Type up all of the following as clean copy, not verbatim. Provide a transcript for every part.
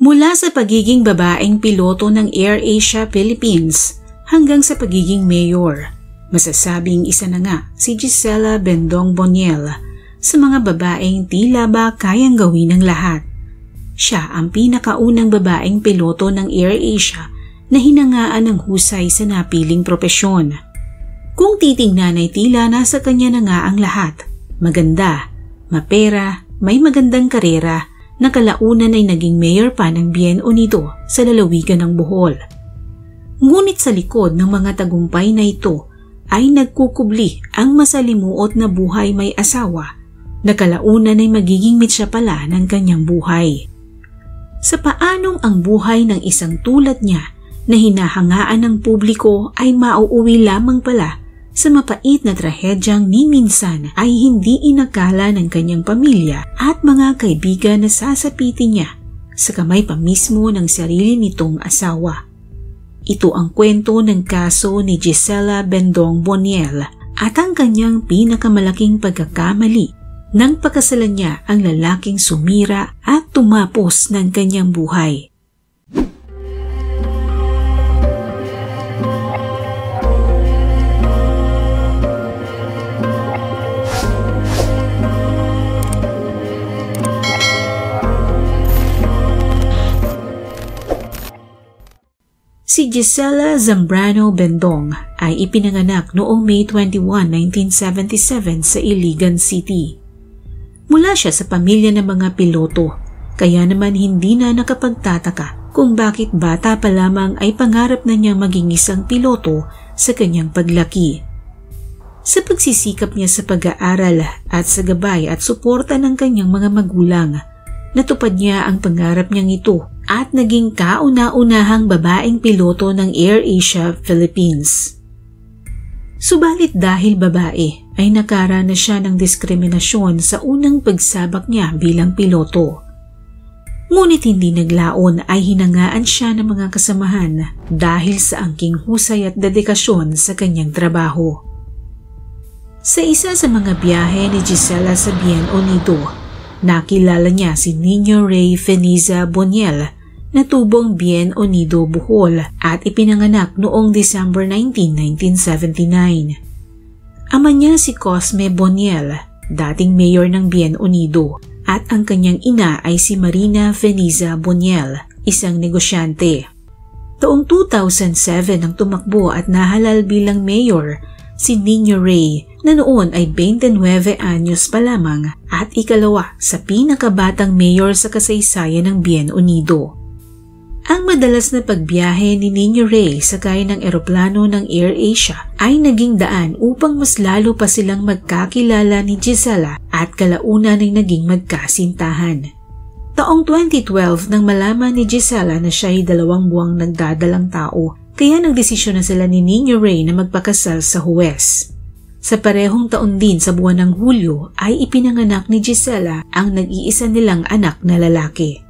Mula sa pagiging babaeng piloto ng AirAsia Philippines hanggang sa pagiging mayor, masasabing isa na nga si Gisela Bendong Boniel sa mga babaeng tila ba kayang gawin ng lahat. Siya ang pinakaunang babaeng piloto ng AirAsia na hinangaan ng husay sa napiling propesyon. Kung titingnan ay tila nasa kanya na nga ang lahat. Maganda, mapera, may magandang karera, na kalaunan ay naging mayor pa ng Bien Unido sa lalawigan ng Bohol. Ngunit sa likod ng mga tagumpay na ito ay nagkukubli ang masalimuot na buhay may asawa na kalaunan ay magiging mitsa pala ng kanyang buhay. Sa paanong ang buhay ng isang tulad niya na hinahangaan ng publiko ay mauuwi lamang pala sa mapait na trahedyang ni minsan ay hindi inakala ng kanyang pamilya at mga kaibigan na sasapitin niya sa kamay pa mismo ng sarili nitong asawa. Ito ang kwento ng kaso ni Gisela Bendong Boniel at ang kanyang pinakamalaking pagkakamali nang pakasalan niya ang lalaking sumira at tumapos ng kanyang buhay. Si Gisela Zambrano Bendong ay ipinanganak noong May 21, 1977 sa Iligan City. Mula siya sa pamilya ng mga piloto, kaya naman hindi na nakapagtataka kung bakit bata pa lamang ay pangarap na niyang maging isang piloto sa kanyang paglaki. Sa pagsisikap niya sa pag-aaral at sa gabay at suporta ng kanyang mga magulang, natupad niya ang pangarap niyang ito at naging kauna-unahang babaeng piloto ng AirAsia Philippines. Subalit dahil babae ay nakaranas siya ng diskriminasyon sa unang pagsabak niya bilang piloto. Ngunit hindi naglaon ay hinangaan siya ng mga kasamahan dahil sa angking husay at dedikasyon sa kanyang trabaho. Sa isa sa mga biyahe ni Gisela sa Bien Unido, nakilala niya si Nino Ray Feniza Boniel na tubong Bien Unido, Bohol at ipinanganak noong December 19, 1979. Ama niya si Cosme Boniel, dating mayor ng Bien Unido, at ang kanyang ina ay si Marina Feniza Boniel, isang negosyante. Taong 2007 nang tumakbo at nahalal bilang mayor si Nino Ray na noon ay 29 anyos pa lamang at ikalawa sa pinakabatang mayor sa kasaysayan ng Bien Unido. Ang madalas na pagbiyahe ni Nino Ray sakay ng eroplano ng AirAsia ay naging daan upang mas lalo pa silang magkakilala ni Gisela at kalaunan ay naging magkasintahan. Taong 2012 nang malaman ni Gisela na siya ay 2 buwang nagdadalang tao, kaya nagdesisyon na sila ni Nino Ray na magpakasal sa huwes. Sa parehong taon din sa buwan ng Hulyo ay ipinanganak ni Gisela ang nag-iisa nilang anak na lalaki.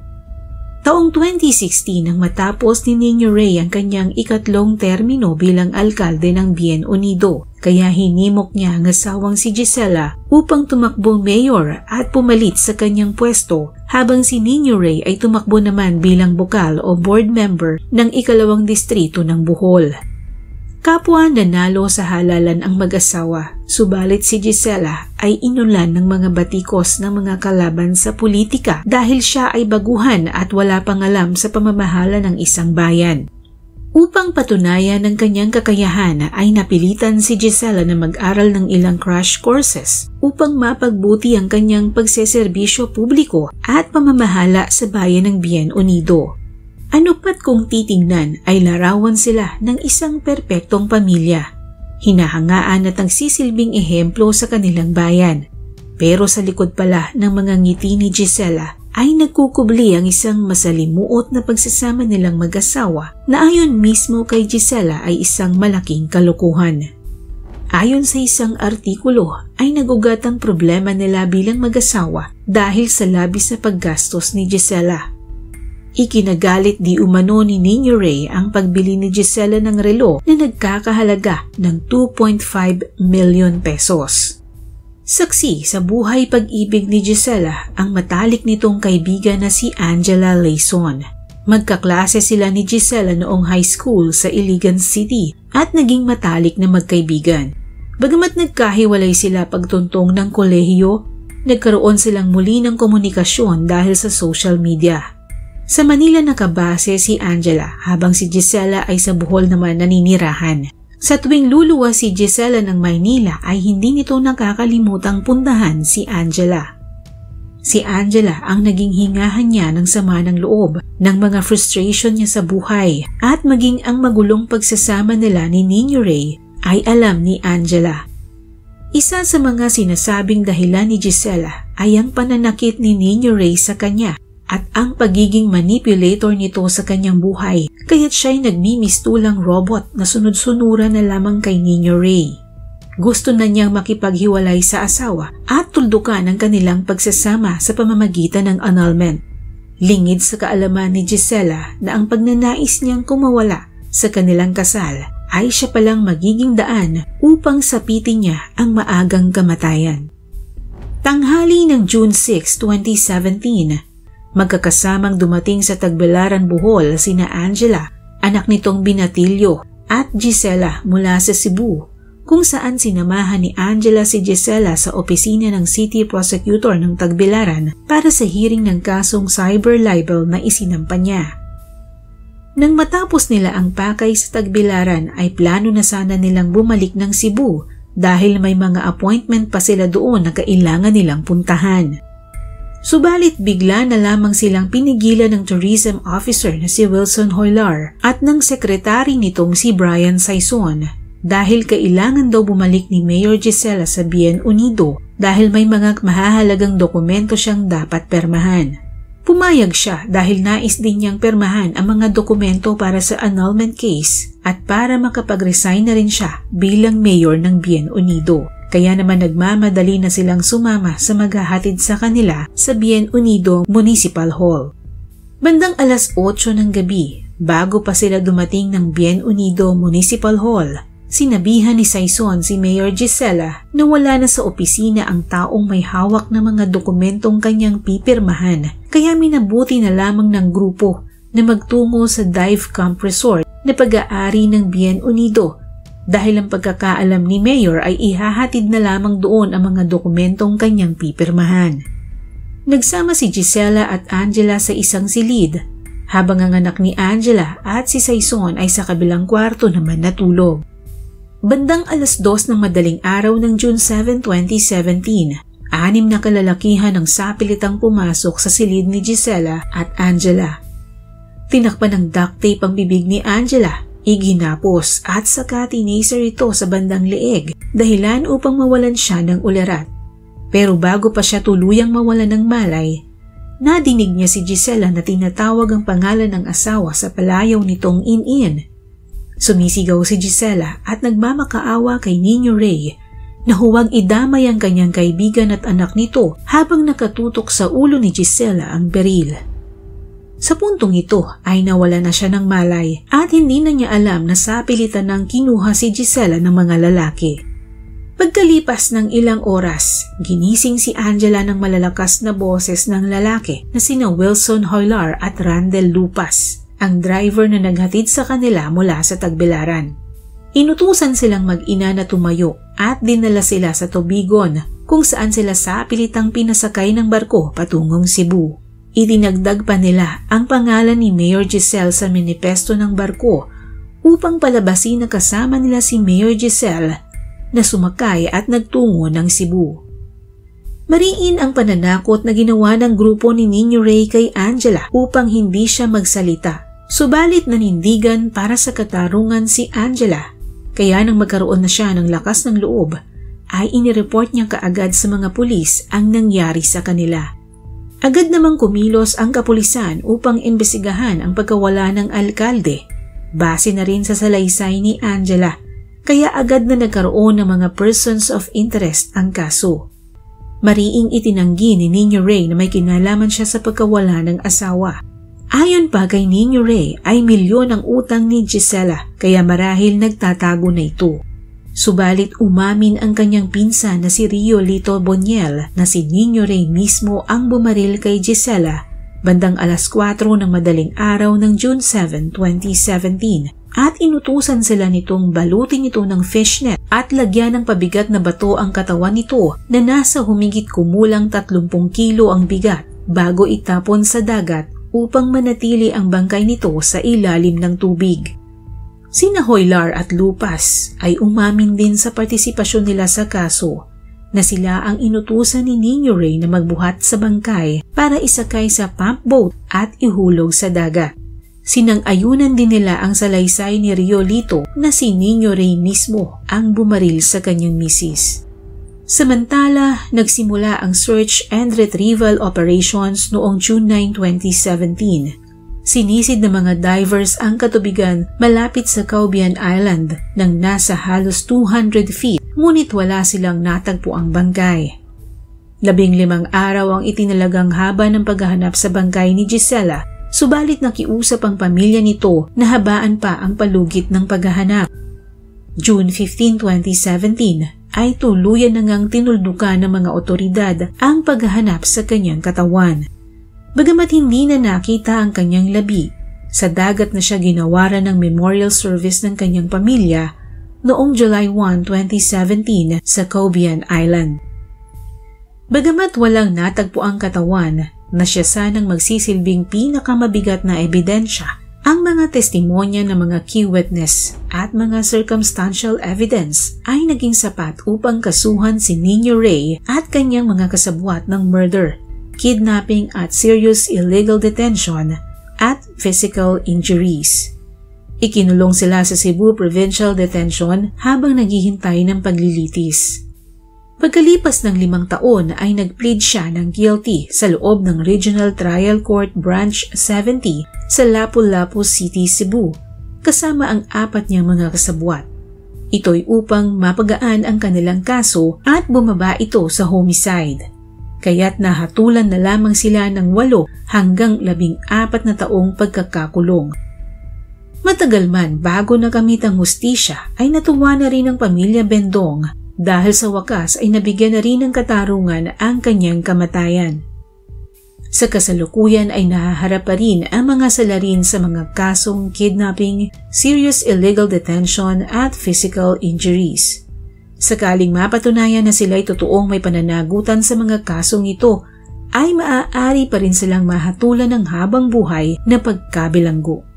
Taong 2016 nang matapos ni Nino Ray ang kanyang ikatlong termino bilang alkalde ng Bien Unido, kaya hinimok niya ang asawang si Gisela upang tumakbong mayor at pumalit sa kanyang pwesto habang si Nino Ray ay tumakbo naman bilang bokal o board member ng ikalawang distrito ng Bohol. Kapwa nanalo sa halalan ang mag-asawa, subalit si Gisela ay inulan ng mga batikos ng mga kalaban sa politika dahil siya ay baguhan at wala pang alam sa pamamahala ng isang bayan. Upang patunayan ng kanyang kakayahan ay napilitan si Gisela na mag-aral ng ilang crash courses upang mapagbuti ang kanyang pagseserbisyo publiko at pamamahala sa bayan ng Bien Unido. Ano pat kung titingnan ay larawan sila ng isang perpektong pamilya. Hinahangaan at nagsisilbing ehemplo sa kanilang bayan. Pero sa likod pala ng mga ngiti ni Gisela ay nagkukubli ang isang masalimuot na pagsasama nilang mag-asawa na ayon mismo kay Gisela ay isang malaking kalokohan. Ayon sa isang artikulo ay nagugat ang problema nila bilang mag-asawa dahil sa labis na paggastos ni Gisela. Ikinagalit di umano ni Nino Ray ang pagbili ni Gisela ng relo na nagkakahalaga ng 2.5 million pesos. Saksi sa buhay pag-ibig ni Gisela ang matalik nitong kaibigan na si Angela Layson. Magkaklase sila ni Gisela noong high school sa Iligan City at naging matalik na magkaibigan. Bagamat nagkahiwalay sila pagtuntong ng kolehiyo, nagkaroon silang muli ng komunikasyon dahil sa social media. Sa Manila nakabase si Angela habang si Gisela ay sa Bohol naman naninirahan. Sa tuwing luluwas si Gisela ng Maynila ay hindi nito nakakalimutang puntahan si Angela. Si Angela ang naging hingahan niya ng sama ng loob, ng mga frustration niya sa buhay at maging ang magulong pagsasama nila ni Nino Ray ay alam ni Angela. Isa sa mga sinasabing dahilan ni Gisela ay ang pananakit ni Nino Ray sa kanya at ang pagiging manipulator nito sa kanyang buhay, kaya't siya'y nagmimistulang robot na sunod-sunuran na lamang kay Nino Ray. Gusto na niyang makipaghiwalay sa asawa at tuldukan ang kanilang pagsasama sa pamamagitan ng annulment. Lingid sa kaalaman ni Gisela na ang pagnanais niyang kumawala sa kanilang kasal ay siya palang magiging daan upang sapitin niya ang maagang kamatayan. Tanghali ng June 6, 2017, magkakasamang dumating sa Tagbilaran, Bohol sina Angela, anak nitong Binatilyo, at Gisela mula sa Cebu, kung saan sinamahan ni Angela si Gisela sa opisina ng City Prosecutor ng Tagbilaran para sa hearing ng kasong cyber libel na isinampa niya. Nang matapos nila ang pakay sa Tagbilaran ay plano na sana nilang bumalik ng Cebu dahil may mga appointment pa sila doon na kailangan nilang puntahan. Subalit bigla na lamang silang pinigilan ng tourism officer na si Wilson Hoylar at ng sekretary nitong si Brian Saison dahil kailangan daw bumalik ni Mayor Gisela sa Bien Unido dahil may mga mahahalagang dokumento siyang dapat permahan. Pumayag siya dahil nais din niyang permahan ang mga dokumento para sa annulment case at para makapag-resign na rin siya bilang mayor ng Bien Unido. Kaya naman nagmamadali na silang sumama sa maghahatid sa kanila sa Bien Unido Municipal Hall. Bandang alas 8 ng gabi, bago pa sila dumating ng Bien Unido Municipal Hall, sinabihan ni Saison si Mayor Gisela na wala na sa opisina ang taong may hawak na mga dokumentong kanyang pipirmahan, kaya minabuti na lamang ng grupo na magtungo sa Dive Camp Resort na pag-aari ng Bien Unido. Dahil ang pagkakaalam ni Mayor ay ihahatid na lamang doon ang mga dokumentong kanyang pipirmahan. Nagsama si Gisela at Angela sa isang silid, habang ang anak ni Angela at si Saison ay sa kabilang kwarto naman natulog. Bandang alas 2 ng madaling araw ng June 7, 2017, 6 na kalalakihan ang sapilitang pumasok sa silid ni Gisela at Angela. Tinakpan ng duct tape ang bibig ni Angela, iginapos at saka tinaser ito sa bandang leeg dahilan upang mawalan siya ng ulerat. Pero bago pa siya tuluyang mawalan ng malay, nadinig niya si Gisela na tinatawag ang pangalan ng asawa sa palayaw nitong in-in. Sumisigaw si Gisela at nagmamakaawa kay Nino Ray na huwag idamay ang kanyang kaibigan at anak nito habang nakatutok sa ulo ni Gisela ang beril. Sa puntong ito ay nawala na siya ng malay at hindi na niya alam na sapilitan ng kinuha si Gisela ng mga lalaki. Pagkalipas ng ilang oras, ginising si Angela ng malalakas na boses ng lalaki na sina Wilson Hoylar at Randel Lupas, ang driver na naghatid sa kanila mula sa Tagbilaran. Inutusan silang mag-ina na tumayo at dinala sila sa Tubigon kung saan sila sapilitang pinasakay ng barko patungong Cebu. Idinagdag pa nila ang pangalan ni Mayor Giselle sa manipesto ng barko upang palabasin na kasama nila si Mayor Giselle na sumakay at nagtungo ng Cebu. Mariin ang pananakot na ginawa ng grupo ni Nino Ray kay Angela upang hindi siya magsalita. Subalit nanindigan para sa katarungan si Angela, kaya nang magkaroon na siya ng lakas ng loob, ay inireport niya kaagad sa mga pulis ang nangyari sa kanila. Agad namang kumilos ang kapulisan upang imbestigahan ang pagkawala ng alkalde, base na rin sa salaysay ni Angela, kaya agad na nagkaroon ng mga persons of interest ang kaso. Mariing itinanggi ni Nino Ray na may kinalaman siya sa pagkawala ng asawa. Ayon pa kay Nino Ray ay milyon ang utang ni Gisela kaya marahil nagtatago na ito. Subalit umamin ang kanyang pinsan na si Rio Lito Boniel na si Nino Ray mismo ang bumaril kay Gisela bandang 4:00 ng madaling araw ng June 7, 2017 at inutusan sila nitong balutin ito ng fishnet at lagyan ng pabigat na bato ang katawan nito na nasa humigit kumulang 30 kilo ang bigat bago itapon sa dagat upang manatili ang bangkay nito sa ilalim ng tubig. Sina Hoylar at Lupas ay umamin din sa partisipasyon nila sa kaso na sila ang inutusan ni Niño Ray na magbuhat sa bangkay para isakay sa pump boat at ihulog sa dagat. Sinang-ayunan din nila ang salaysay ni Riolito na si Niño Ray mismo ang bumaril sa kanyang misis. Samantala, nagsimula ang search and retrieval operations noong June 9, 2017. Sinisid ng mga divers ang katubigan malapit sa Caubian Island nang nasa halos 200 feet ngunit wala silang natagpuang bangkay. 15 araw ang itinalagang haba ng paghahanap sa bangkay ni Gisela, subalit nakiusap ang pamilya nito na habaan pa ang palugit ng paghahanap. June 15, 2017 ay tuluyan na ngang tinuldukan ng mga otoridad ang paghahanap sa kanyang katawan. Bagamat hindi na nakita ang kanyang labi, sa dagat na siya ginawaran ng memorial service ng kanyang pamilya noong July 1, 2017 sa Caubian Island. Bagamat walang natagpo ang katawan na siya sanang magsisilbing pinakamabigat na ebidensya, ang mga testimonya ng mga key witness at mga circumstantial evidence ay naging sapat upang kasuhan si Niño Ray at kanyang mga kasabwat ng murder, kidnapping at serious illegal detention at physical injuries. Ikinulong sila sa Cebu Provincial Detention habang naghihintay ng paglilitis. Pagkalipas ng 5 taon ay nag-plead siya ng guilty sa loob ng Regional Trial Court Branch 70 sa Lapu-Lapu City, Cebu, kasama ang 4 niyang mga kasabwat. Ito'y upang mapagaan ang kanilang kaso at bumaba ito sa homicide. Kaya't nahatulan na lamang sila ng 8 hanggang 14 na taong pagkakakulong. Matagal man bago nakamit ang hustisya ay natuwa na rin ang pamilya Bendong dahil sa wakas ay nabigyan na rin ng katarungan ang kanyang kamatayan. Sa kasalukuyan ay nahaharap pa rin ang mga salarin sa mga kasong kidnapping, serious illegal detention at physical injuries. Sakaling mapatunayan na sila'y totoong may pananagutan sa mga kasong ito, ay maaari pa rin silang mahatulan ng habang buhay na pagkabilanggo.